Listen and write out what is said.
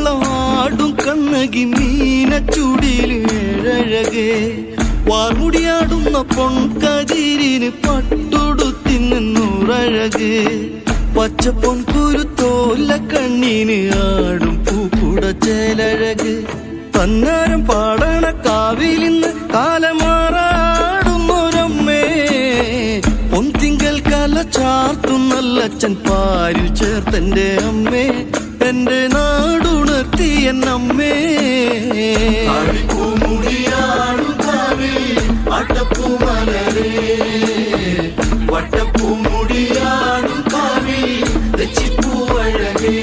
കളവാടും കണ്ണകി മീനച്ചുടിയിലേഴഴകേ വാർമുടിയാടുന്ന പൊൺകതിരിന് പട്ടുടുത്തിന്നൂറഴകേ പച്ചപ്പൊൻ കുരുത്തോല കണ്ണിന് ആടും പൂക്കുട ചേലഴക് തന്നാരം പാടണ കാവിലിന്ന് കാലമാറാടുന്നൊരമ്മേ പൊൻതിങ്കൽ കല ചാർത്തും നല്ലച്ഛൻ പാരിൽ ചേർത്തെന്റെ അമ്മേ എന്റെ നാടുണർത്തി എന്നമ്മേ വട്ടപ്പൂമുടിയാടും കാവിൽ തെച്ചിപ്പൂവഴകേ